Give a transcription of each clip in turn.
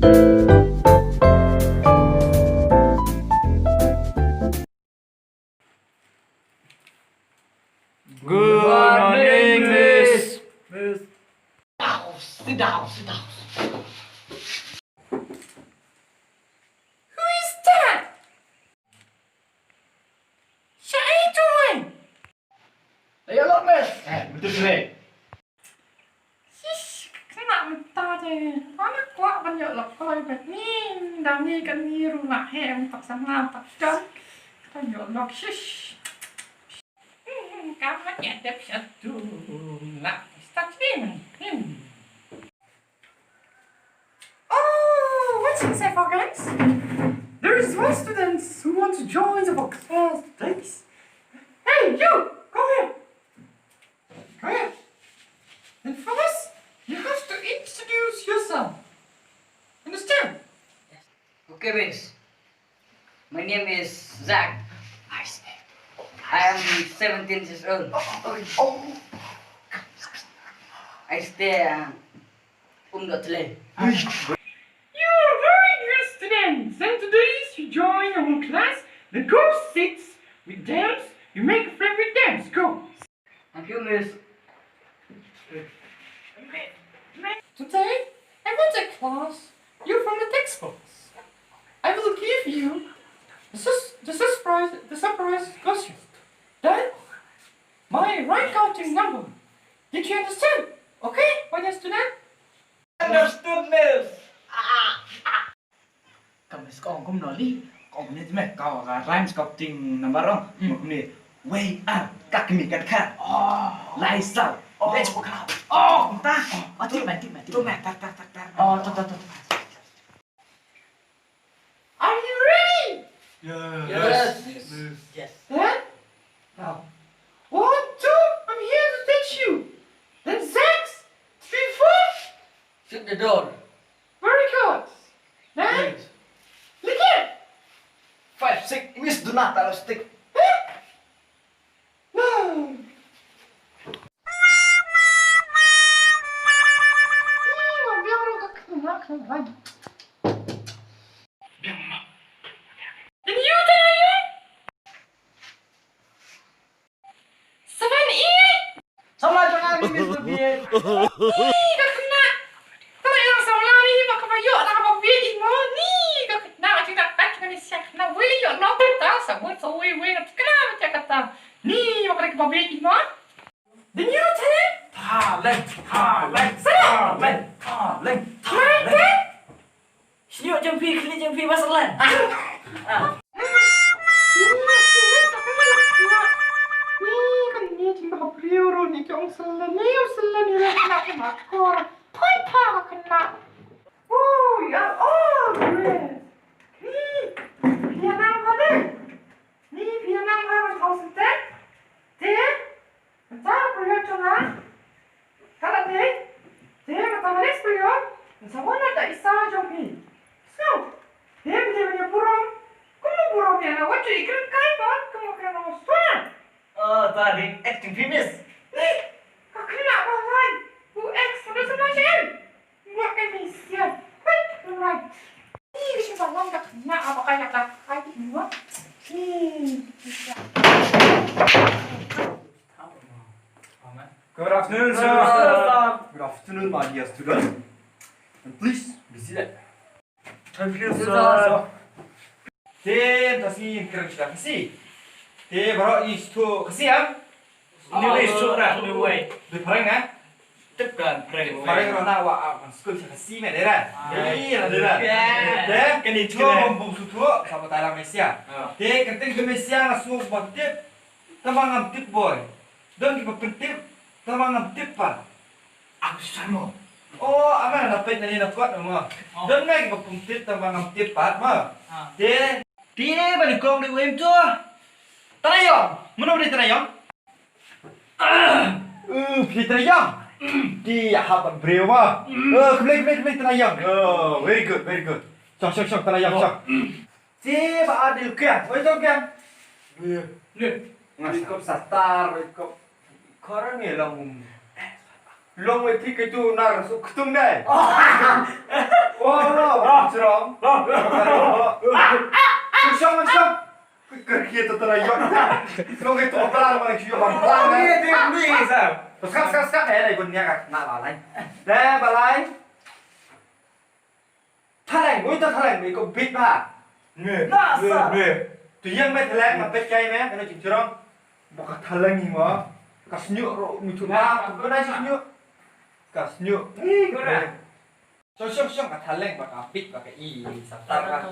Good morning, Miss. Miss. Sit down, sit down. Who is that? Siya ay doing? Ayo lo, Miss. Betul sini. Sis, kena mentah deh. Anak kuat banyak lah kalau ni. Dami kan ni rumah hem tak sama tak dan. Banyak lah sis. Kamu ada satu nak start film. Oh, what's it say for guys? There is one student who wants to join the class today. Hey, you! Come here! Come here! And first, you have to introduce yourself. Understand? Okay, Miss. My name is Zach. I am 17 years old. I stay at Umdotle. You're a very good student. And today you join our class. The go sits with them. You make a friend with them. Go. Thank you, Miss. Today, I want a class. You from the textbooks. I will give you the surprise question. Then, my right counting number. Did you understand? Okay, my dear student? Understood, Miss. Kamu sekarang kamu noli. Kamu ni cuma kau rhymes kau ting nama orang. Kamu ni way up kaki mi kan kan. Laisau. Let's go kau. Entah. Tu mati. Tu mati. Tak. Tu. Are you ready? Yes. Yes. Then, now, 1, 2, I'm here to teach you. Then 6, 3, 4. Shut the door. Very good. Then, look here. 5, 6. Miss, do not taruh stick. No. Then you tell you. 7, 8. Sama jangan ni Miss Bill. Ih, kau kena. Kalau yang sebelah ni pakai baju nak apa biji mo ni kau kena macam tak kena siap kena boleh yo nak tahu semua soi kena macam kata ni pakai biji mo. Then you tell him. Talent. Senyuk jempi, keli jempi masalah. Oh, tadi acting famous. Kau kena apa? UX sudah semacam. Buat emisian. Right. Ih, bisa bangun tak kena apa kayak kata semua. Good afternoon, sir. Good afternoon, my dear student. And please be seated. Thank you, Tim, tasih kerja sudah kasih. Tim, baru istu kasih ya. Ini wis sudah ini way. Di perang ya. Tekan prank. Perang rona wa kan sekolah sudah kasih mereka. Iya, mereka. Yeah. Tim, kini coba bom sutu sama dalam Malaysia. Tim, ketika ke Malaysia langsung bantip, tamang amtip boy. Dan kita pentip, tamang amtip pan. Aku sama. Oh, ama dapat nani dapat mo. Dan ngay kita pentip tamang amtip pan mo. Tim. Dia balik kong di UM tu. Terayong, mana boleh terayong? Pilih terayong. Dia habat breu mah. Kembali terayong. Oh, very good. Syok terayong syok. Dia adil kian, betul kian. Wake satar, wake up. Korang ni long way itu nar ketung deh. Oh, serong. Syong. Kerja tu terayot. Long itu pelan mana cuy bang pelan kan. Ini sao? Sekarang này bun nha các nak balai. Dah balai. Thằng mũi tao thằng mũi cũng biết ba. Tu yang mai thằng mà biết cái mẹ cái nó chỉnh serong. Bukan thằng ni mà. Kasnyuk ro muncul na. Kau nak kasnyuk. Kasnyuk. Syong kat thằng bakal pit bakal i satar kan.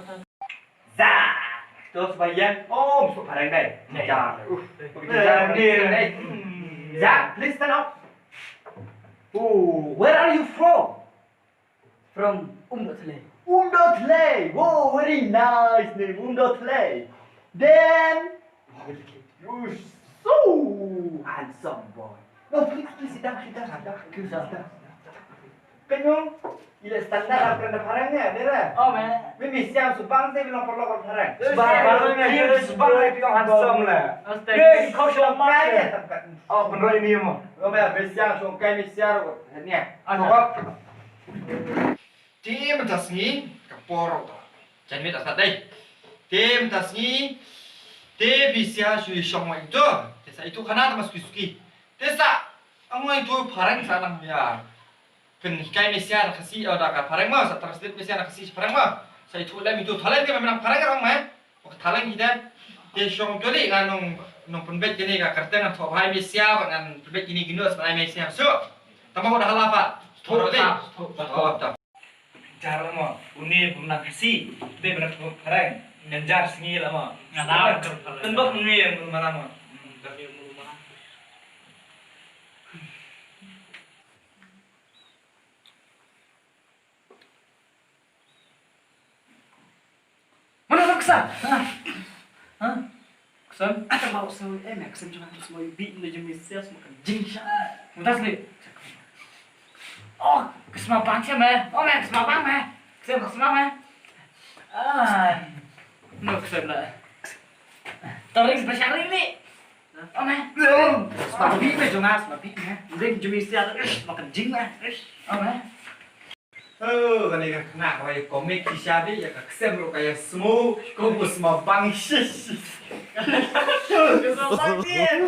Za. Terus bayan. Oh, masuk barang đây. Chà. Jack, please stand up. Oh, where are you from? From Thale. Umdothle. Whoa, very nice name, Umdothle. Then, you're so handsome boy. No, please sit down. Kenyong, ini standar apa barangnya, Dera? Oh man. Mimi siang subang saya bilang perlu kalau barang. Subang lagi yang handsome lah. Dia kau siapa Kaya ni? tempat. Oh, benar ini mah. Kau mesti siang sungkai mesti siang ni. Cukup. Tim tasngi kaporo ta. Jangan minta sat dai. Tim tasngi te bisa sui syong mai tu. Desa itu kana mas suki. Desa angoi tu barang salang ya. Ken kai mesia nak kasi ada ka barang mah sat translate mesia nak kasi barang mah. Saya tu lem itu thalen dia memang barang orang mah. Ok thalen kita dia syong tu ni nganong nong penbet ini ka kerten ngan thop hai mesia ngan penbet ini gino sebenarnya mesia. So, tambah dah halapa. Thop deh. Thop dah. Cara mah, uni pernah kasih, dia pernah barang, ngejar sengi lama. Nggak tembak uni yang belum lama. Mana kesan? Kesan? Ada mau sewa kesan cuma harus mau beat na jenis sales makan jingsha. Mudah sekali. Oh, kesemua bang siapa? Oh, man, kesemua bang mah. Kesemua mah. No kesan lah. Tarik spesial ini. Oh, man. Semua beat na cuma semua beat na. Jadi jenis sales makan jing lah. Oh, man. Kan ni nak kau komik kisah dia ya kesem lo kayak semua kau semua bangsa. Sakit.